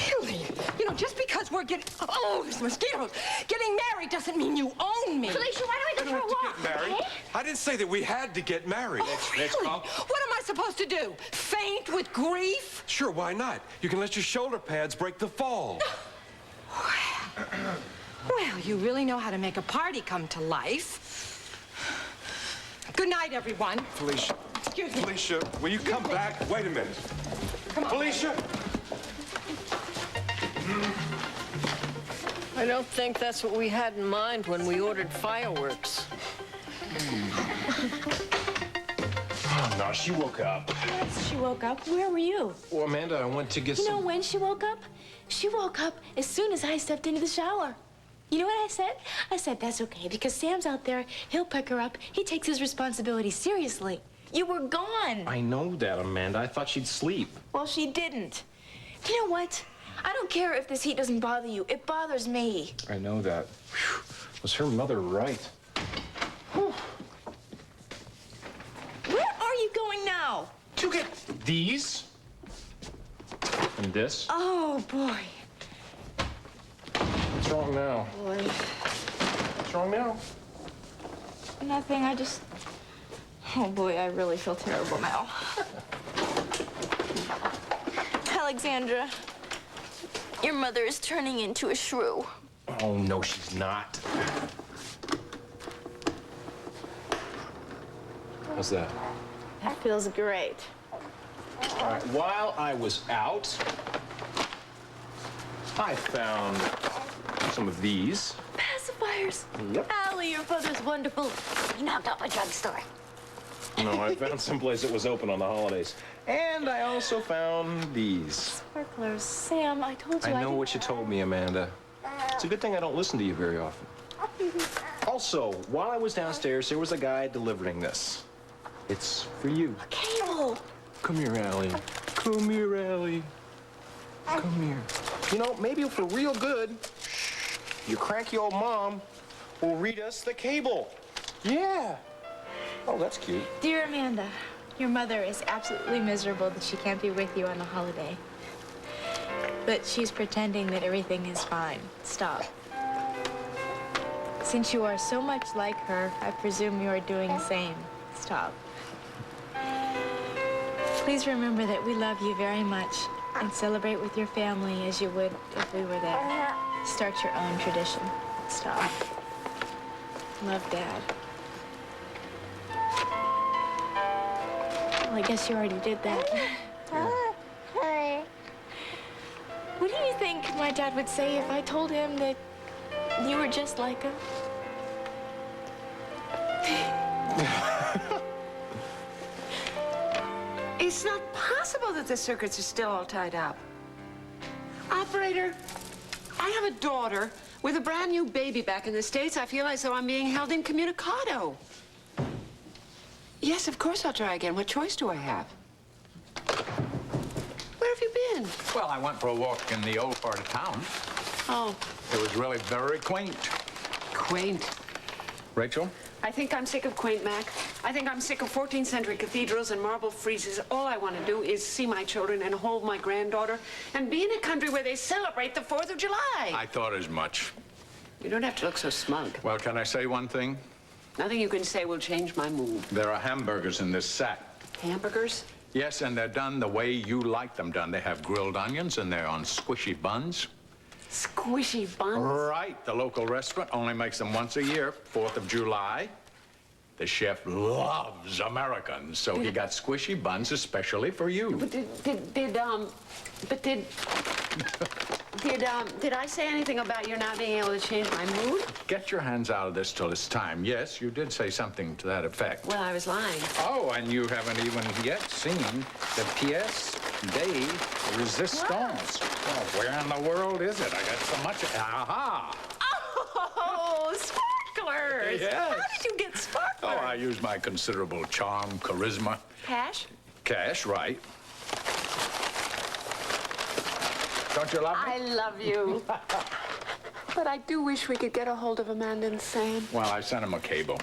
Speaker 7: Really? You know, just because we're getting... Oh, there's mosquitoes. Getting married doesn't mean you own me.
Speaker 28: Felicia, why don't we go for a walk?
Speaker 1: Get married?
Speaker 28: Okay?
Speaker 1: I didn't say that we had to get married.
Speaker 7: Oh, really? What am I supposed to do? Faint with grief?
Speaker 1: Sure, why not? You can let your shoulder pads break the fall.
Speaker 7: Well, you really know how to make a party come to life. Good night, everyone.
Speaker 1: Felicia.
Speaker 7: Excuse me.
Speaker 1: Felicia, will you come back? Wait a minute.
Speaker 7: Come on.
Speaker 1: Felicia!
Speaker 19: I don't think that's what we had in mind when we ordered fireworks.
Speaker 4: Oh, no, she woke up.
Speaker 28: She woke up. Where were you?
Speaker 4: Well, Amanda, I went to get
Speaker 28: You
Speaker 4: some...
Speaker 28: know when she woke up? She woke up as soon as I stepped into the shower. You know what I said? I said, that's okay, because Sam's out there. He'll pick her up. He takes his responsibility seriously. You were gone.
Speaker 4: I know that, Amanda. I thought she'd sleep.
Speaker 28: Well, she didn't. You know what? I don't care if this heat doesn't bother you. It bothers me.
Speaker 4: I know that. Whew. Was her mother right?
Speaker 28: Whew. Where are you going now?
Speaker 4: To get these. And this.
Speaker 28: Oh, boy.
Speaker 4: What's wrong now?
Speaker 28: Boy.
Speaker 4: What's wrong now?
Speaker 28: Nothing. I just... Oh, boy, I really feel terrible now. Alexandra, your mother is turning into a shrew.
Speaker 4: Oh, no, she's not. How's that?
Speaker 28: That feels great.
Speaker 4: All right, while I was out, I found some of these.
Speaker 28: Pacifiers.
Speaker 4: Yep.
Speaker 28: Allie, your brother's wonderful. He knocked up a drugstore.
Speaker 4: No, I found someplace that was open on the holidays. And I also found these.
Speaker 28: Sparklers. Sam, I told you
Speaker 4: I know what you told me, Amanda. It's a good thing I don't listen to you very often. Also, while I was downstairs, there was a guy delivering this. It's for you.
Speaker 28: Cable.
Speaker 4: Come here, Allie. Come here, Allie. Come here. You know, maybe for real good, your cranky old mom will read us the cable. Yeah. Oh, that's cute.
Speaker 2: Dear Amanda, your mother is absolutely miserable that she can't be with you on the holiday. But she's pretending that everything is fine. Stop. Since you are so much like her, I presume you are doing the same. Stop. Please remember that we love you very much and celebrate with your family as you would if we were there. Start your own tradition. Stop. Love, Dad. Well, I guess you already did that. What do you think my dad would say if I told him that you were just like him?
Speaker 6: It's not possible that the circuits are still all tied up. Operator, I have a daughter with a brand new baby back in the States. I feel as though I'm being held incommunicado. Yes, of course I'll try again. What choice do I have? Where have you been?
Speaker 3: Well, I went for a walk in the old part of town.
Speaker 6: Oh.
Speaker 3: It was really very quaint.
Speaker 6: Quaint.
Speaker 3: Rachel?
Speaker 6: I think I'm sick of quaint, Mac. I think I'm sick of 14th century cathedrals and marble friezes. All I want to do is see my children and hold my granddaughter and be in a country where they celebrate the 4th of July.
Speaker 3: I thought as much.
Speaker 6: You don't have to look so smug.
Speaker 3: Well, can I say one thing?
Speaker 6: Nothing you can say will change my mood.
Speaker 3: There are hamburgers in this sack.
Speaker 6: Hamburgers?
Speaker 3: Yes, and they're done the way you like them done. They have grilled onions and they're on squishy buns.
Speaker 6: Squishy buns?
Speaker 3: Right. The local restaurant only makes them once a year, 4th of July. The chef loves Americans, so he got squishy buns especially for you.
Speaker 6: But did I say anything about you not being able to change my mood?
Speaker 3: Get your hands out of this till it's time. Yes, you did say something to that effect.
Speaker 6: Well, I was lying.
Speaker 3: Oh, and you haven't even yet seen the pièce de résistance. Oh, where in the world is it? I got so much. Aha!
Speaker 6: Oh, sparklers!
Speaker 3: Yes.
Speaker 6: How did you get sparklers?
Speaker 3: Oh, I use my considerable charm, charisma.
Speaker 6: Cash?
Speaker 3: Cash, right. Don't you love me?
Speaker 6: I love you. But I do wish we could get a hold of Amanda and Sam.
Speaker 3: Well, I sent them a cable,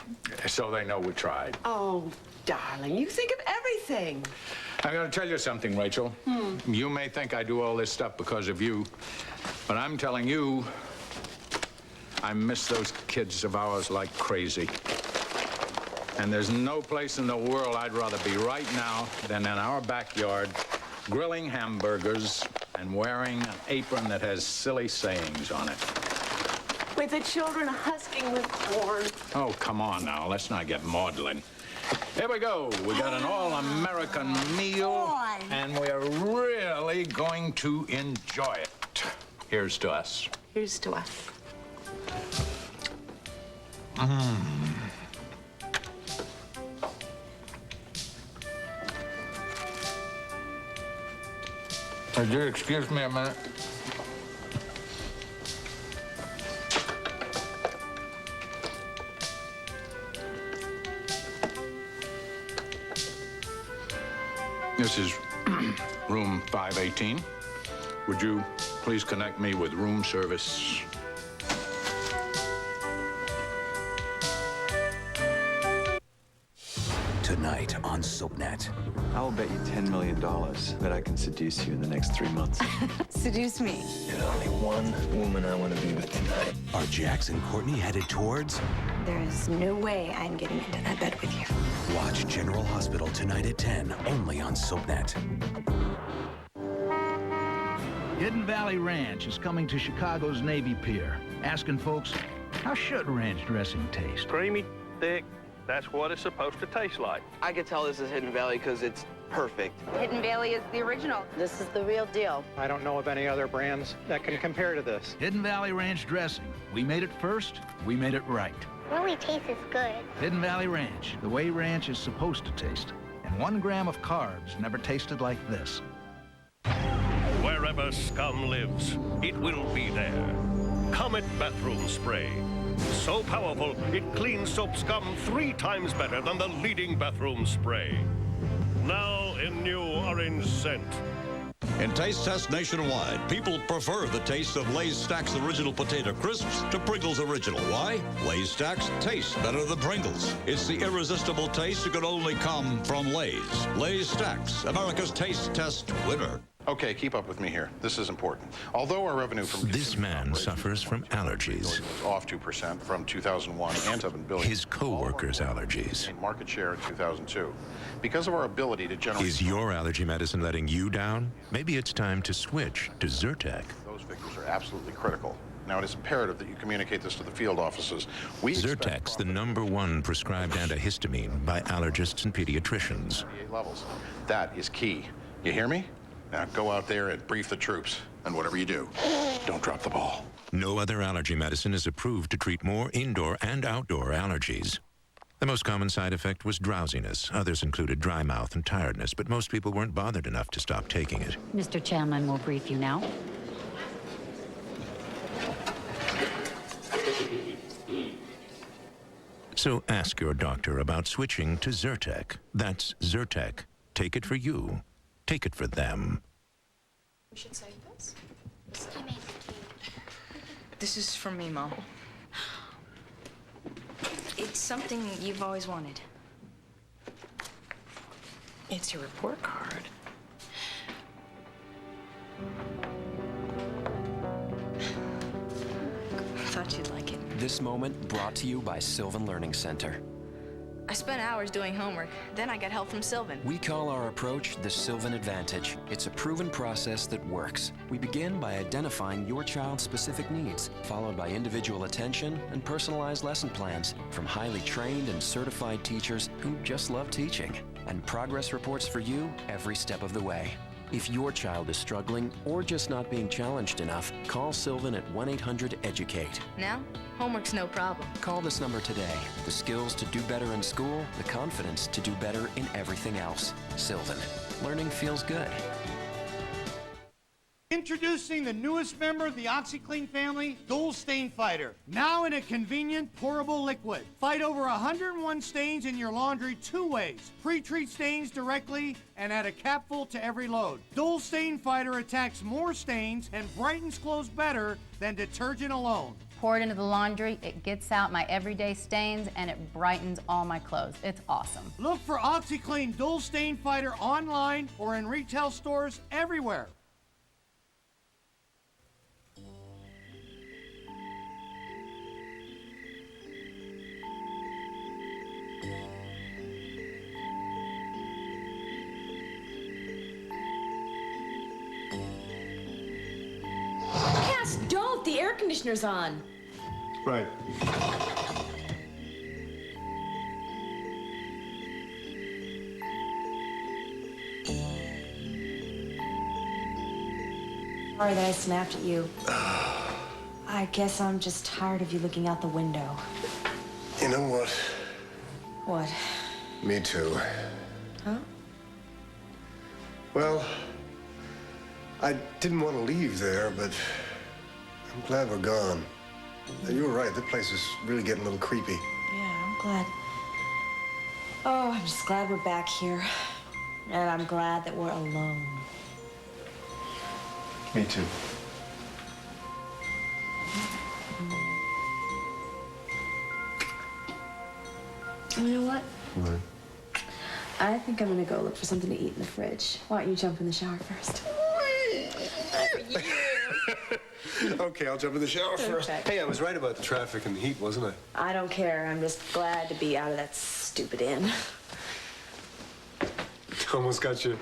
Speaker 3: so they know we tried.
Speaker 6: Oh, darling, you think of everything.
Speaker 3: I'm going to tell you something, Rachel. You may think I do all this stuff because of you, but I'm telling you, I miss those kids of ours like crazy. And there's no place in the world I'd rather be right now than in our backyard, grilling hamburgers and wearing an apron that has silly sayings on it.
Speaker 6: With the children husking with corn.
Speaker 3: Oh, come on now. Let's not get maudlin. Here we go. We got an all-American meal, and we're really going to enjoy it. Here's to us.
Speaker 6: Here's to us.
Speaker 3: Would you excuse me a minute? This is room 518. Would you please connect me with room service?
Speaker 5: Tonight on SoapNet.
Speaker 10: I will bet you $10 million that I can seduce you in the next 3 months.
Speaker 28: Seduce me.
Speaker 10: There's only one woman I want to be with tonight.
Speaker 5: Are Jax and Courtney headed towards?
Speaker 28: There is no way I'm getting into that bed with you.
Speaker 5: Watch General Hospital tonight at 10, only on SoapNet.
Speaker 18: Hidden Valley Ranch is coming to Chicago's Navy Pier, asking folks, how should ranch dressing taste?
Speaker 23: Creamy, thick. That's what it's supposed to taste like.
Speaker 24: I could tell this is Hidden Valley because it's perfect.
Speaker 25: Hidden Valley is the original. This is the real deal.
Speaker 26: I don't know of any other brands that can compare to this.
Speaker 18: Hidden Valley Ranch dressing. We made it first, we made it right.
Speaker 29: Really tastes good.
Speaker 18: Hidden Valley Ranch, the way ranch is supposed to taste. And 1 gram of carbs never tasted like this.
Speaker 30: Wherever scum lives, it will be there.
Speaker 8: Comet Bathroom Spray. So powerful, it cleans soap scum 3 times better than the leading bathroom spray. Now in new orange scent.
Speaker 9: In taste tests nationwide, people prefer the taste of Lay's Stacks Original Potato Crisps to Pringles Original. Why? Lay's Stacks taste better than Pringles. It's the irresistible taste that could only come from Lay's. Lay's Stacks, America's taste test winner.
Speaker 11: Okay, keep up with me here. This is important. Although our revenue from
Speaker 12: this man suffers from allergies.
Speaker 11: Off 2% from 2001 and $7 billion.
Speaker 12: His co-workers' allergies.
Speaker 11: Market share in 2002. Because of our ability to generate...
Speaker 12: Is your allergy medicine letting you down? Maybe it's time to switch to Zyrtec.
Speaker 11: Those figures are absolutely critical. Now, it is imperative that you communicate this to the field offices.
Speaker 12: Zyrtec's the #1 prescribed antihistamine by allergists and pediatricians.
Speaker 11: Levels. That is key. You hear me? Now go out there and brief the troops. And whatever you do, don't drop the ball.
Speaker 12: No other allergy medicine is approved to treat more indoor and outdoor allergies. The most common side effect was drowsiness. Others included dry mouth and tiredness, but most people weren't bothered enough to stop taking it.
Speaker 22: Mr. Chanlin will brief you now.
Speaker 12: So ask your doctor about switching to Zyrtec. That's Zyrtec. Take it for you. Take it for them.
Speaker 13: We should save this. This is from me, Mom. It's something you've always wanted. It's your report card. Thought you'd like it.
Speaker 16: This moment brought to you by Sylvan Learning Center.
Speaker 13: I spent hours doing homework. Then I got help from Sylvan.
Speaker 16: We call our approach the Sylvan Advantage. It's a proven process that works. We begin by identifying your child's specific needs, followed by individual attention and personalized lesson plans from highly trained and certified teachers who just love teaching, and progress reports for you every step of the way. If your child is struggling or just not being challenged enough, call Sylvan at 1-800-EDUCATE.
Speaker 13: Now, homework's no problem.
Speaker 16: Call this number today. The skills to do better in school, the confidence to do better in everything else. Sylvan. Learning feels good.
Speaker 20: Introducing the newest member of the OxiClean family, Dual Stain Fighter. Now in a convenient, pourable liquid. Fight over 101 stains in your laundry 2 ways. Pre-treat stains directly and add a capful to every load. Dual Stain Fighter attacks more stains and brightens clothes better than detergent alone.
Speaker 21: Pour it into the laundry, it gets out my everyday stains, and it brightens all my clothes. It's awesome.
Speaker 20: Look for OxiClean Dual Stain Fighter online or in retail stores everywhere.
Speaker 28: Cass, don't! The air conditioner's on.
Speaker 4: Right.
Speaker 28: Sorry that I snapped at you. I guess I'm just tired of you looking out the window.
Speaker 29: You know what?
Speaker 28: What?
Speaker 29: Me too.
Speaker 28: Huh?
Speaker 29: Well, I didn't want to leave there, but I'm glad we're gone. You were right. The place is really getting a little creepy.
Speaker 28: Yeah, I'm glad. Oh, I'm just glad we're back here. And I'm glad that we're alone.
Speaker 29: Me too.
Speaker 28: You know what?
Speaker 29: What?
Speaker 28: I think I'm gonna go look for something to eat in the fridge. Why don't you jump in the shower first?
Speaker 29: Okay, I'll jump in the shower first.
Speaker 28: Okay.
Speaker 29: Hey, I was right about the traffic and the heat, wasn't I?
Speaker 28: I don't care. I'm just glad to be out of that stupid inn.
Speaker 29: Almost got you.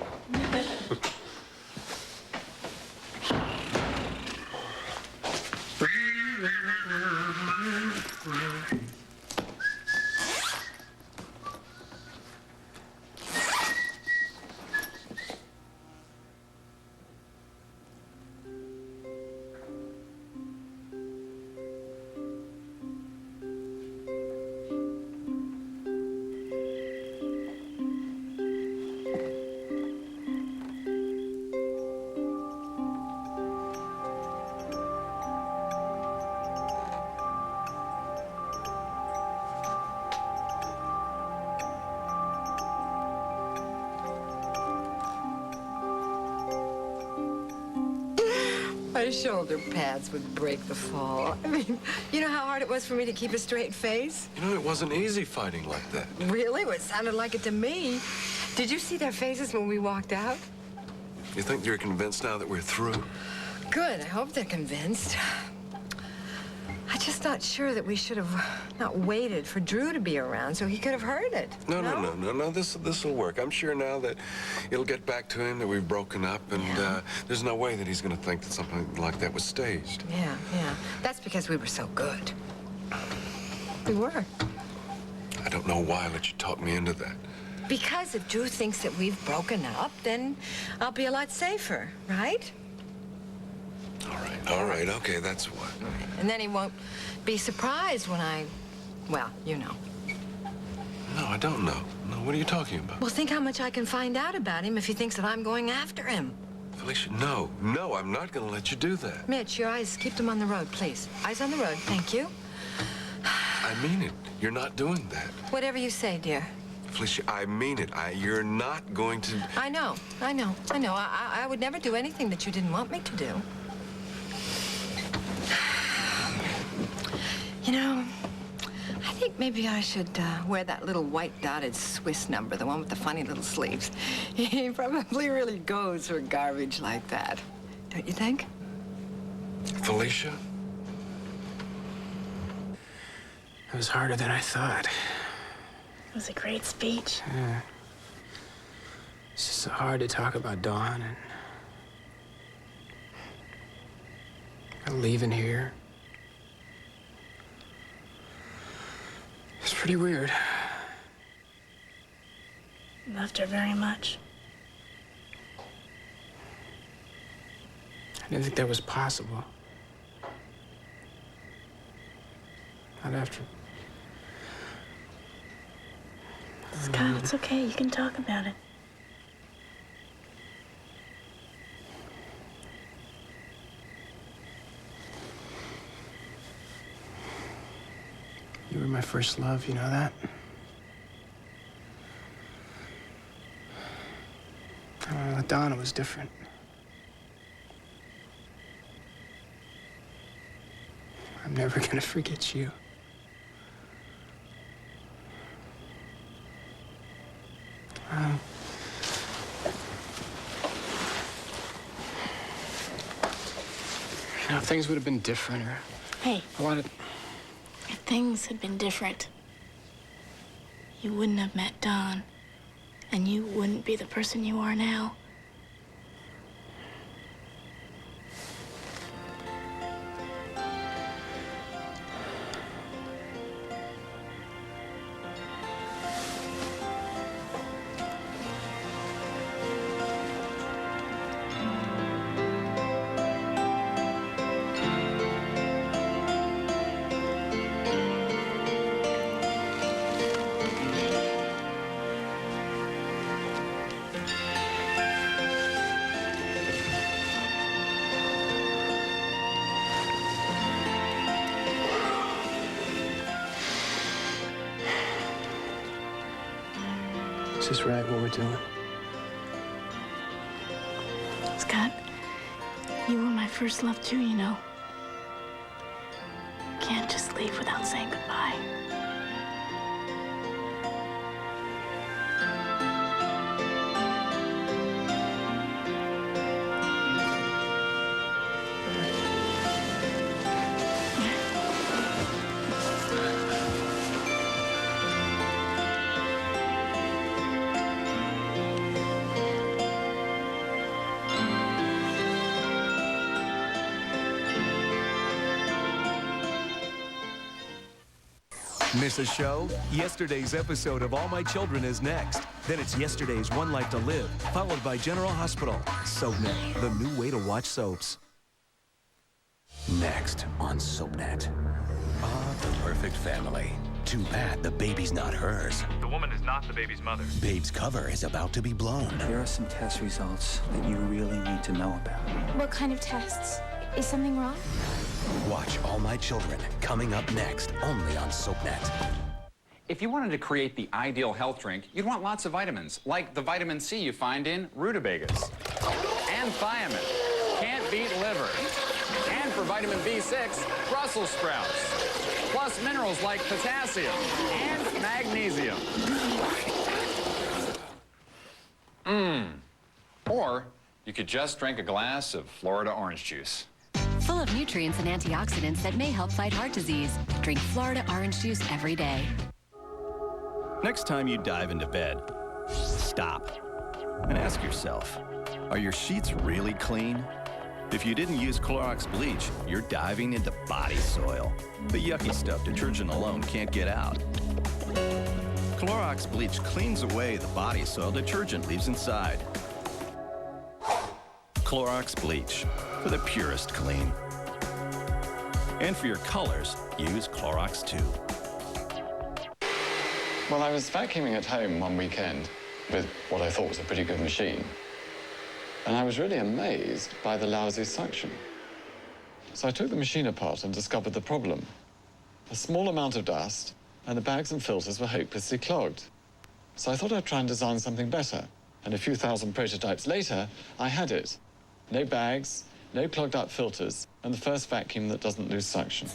Speaker 1: My shoulder pads would break the fall. I mean, you know how hard it was for me to keep a straight face?
Speaker 2: You know, it wasn't easy fighting like that.
Speaker 1: Really? Well, it sounded like it to me. Did you see their faces when we walked out?
Speaker 2: You think you're convinced now that we're through?
Speaker 1: Good. I hope they're convinced. I'm just not sure that we should have not waited for Drew to be around so he could have heard it.
Speaker 2: No. This will work. I'm sure now that it'll get back to him that we've broken up, and there's no way that he's going to think that something like that was staged.
Speaker 1: Yeah. That's because we were so good. We were.
Speaker 2: I don't know why I let you talk me into that.
Speaker 1: Because if Drew thinks that we've broken up, then I'll be a lot safer, right?
Speaker 2: All right, okay, that's what.
Speaker 1: And then he won't be surprised when well, you know.
Speaker 2: No, I don't know. No, what are you talking about?
Speaker 1: Well, think how much I can find out about him if he thinks that I'm going after him.
Speaker 2: Felicia, no, I'm not going to let you do that.
Speaker 1: Mitch, your eyes, keep them on the road, please. Eyes on the road, thank you.
Speaker 2: I mean it. You're not doing that.
Speaker 1: Whatever you say, dear.
Speaker 2: Felicia, I mean it. You're not going to...
Speaker 1: I know. I would never do anything that you didn't want me to do. You know, I think maybe I should wear that little white dotted Swiss number, the one with the funny little sleeves. He probably really goes for garbage like that. Don't you think?
Speaker 2: Felicia?
Speaker 6: It was harder than I thought.
Speaker 28: It was a great speech.
Speaker 6: Yeah. It's just so hard to talk about Dawn and leaving here. It's pretty weird.
Speaker 28: Loved her very much.
Speaker 6: I didn't think that was possible. Not after...
Speaker 28: Scott, it's okay. You can talk about it.
Speaker 6: You were my first love, you know that? With Donna, it was different. I'm never gonna forget you. You know, if things would have been different, or...
Speaker 28: Hey.
Speaker 6: I wanted...
Speaker 28: If things had been different, you wouldn't have met Don, and you wouldn't be the person you are now.
Speaker 6: Is this right, what we're doing?
Speaker 28: Scott, you were my first love too, you know. Can't just leave without saying goodbye.
Speaker 7: Miss a show? Yesterday's episode of All My Children is next. Then it's yesterday's One Life to Live, followed by General Hospital. SoapNet, the new way to watch soaps.
Speaker 5: Next on SoapNet. The perfect family. Too bad the baby's not hers.
Speaker 14: The woman is not the baby's mother.
Speaker 5: Babe's cover is about to be blown.
Speaker 10: There are some test results that you really need to know about.
Speaker 28: What kind of tests? Is something wrong?
Speaker 5: Watch All My Children, coming up next, only on SoapNet.
Speaker 15: If you wanted to create the ideal health drink, you'd want lots of vitamins, like the vitamin C you find in rutabagas. And thiamine. Can't beat liver. for vitamin B6, Brussels sprouts, plus minerals like potassium and magnesium. Or you could just drink a glass of Florida orange juice.
Speaker 3: Full of nutrients and antioxidants that may help fight heart disease. Drink Florida orange juice every day.
Speaker 14: Next time you dive into bed, stop and ask yourself, are your sheets really clean? If you didn't use Clorox bleach, you're diving into body soil. The yucky stuff detergent alone can't get out. Clorox bleach cleans away the body soil detergent leaves inside. Clorox bleach, for the purest clean. And for your colors, use Clorox 2.
Speaker 17: Well, I was vacuuming at home one weekend with what I thought was a pretty good machine. And I was really amazed by the lousy suction. So I took the machine apart and discovered the problem. A small amount of dust, and the bags and filters were hopelessly clogged. So I thought I'd try and design something better. And a few thousand prototypes later, I had it. No bags, no clogged up filters, and the first vacuum that doesn't lose suction.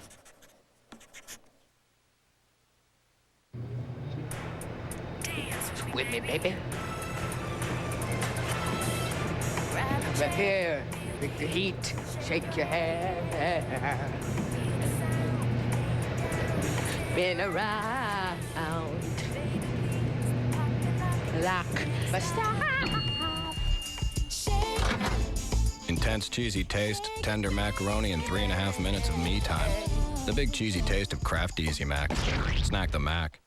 Speaker 6: With me, baby. Right here, big the heat, shake your hair. Been around like a star.
Speaker 19: Intense cheesy taste, tender macaroni, and 3.5 minutes of me time. The big cheesy taste of Kraft Easy Mac. Snack the Mac.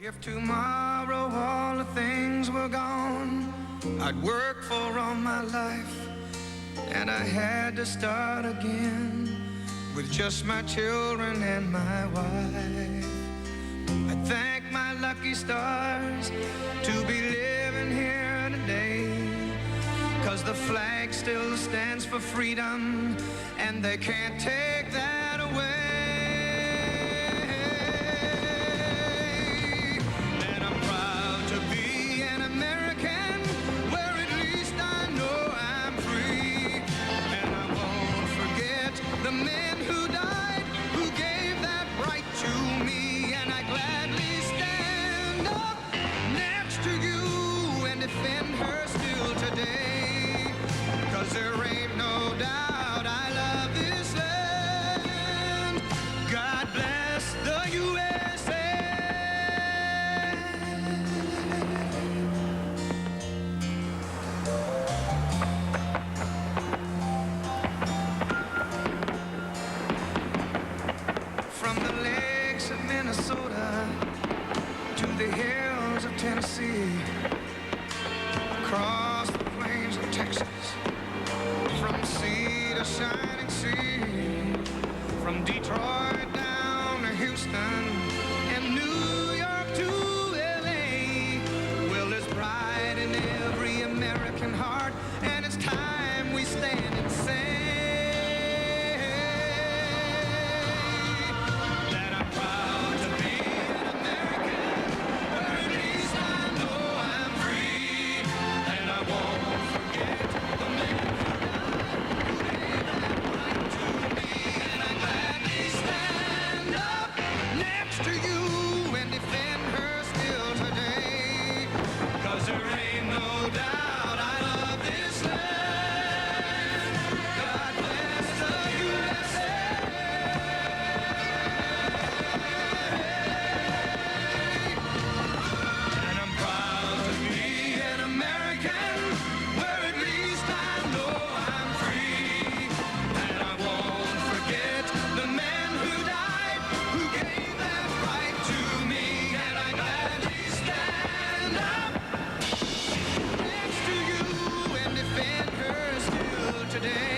Speaker 23: If tomorrow all the things were gone I'd worked for all my life, and I had to start again with just my children and my wife. I thank my lucky stars to be living here today, 'cause the flag still stands for freedom, and they can't take that away. The men who died, who gave that right to me, and I gladly stand up next to you and defend her still today, 'cause there ain't no doubt I love this land. God bless the USA. Minnesota to the hills of Tennessee, across the plains of Texas, from sea to shining sea, from Detroit down to Houston and New York to LA. Well, there's pride in every American heart, and it's time we stand and say to you and defend her still today, 'cause there ain't no doubt I love this land. God bless the USA. And I'm proud to be an American, where at least I know I'm free. And I won't forget the men who died, who gave right to me, and I gladly stand up next to you and defend her still today.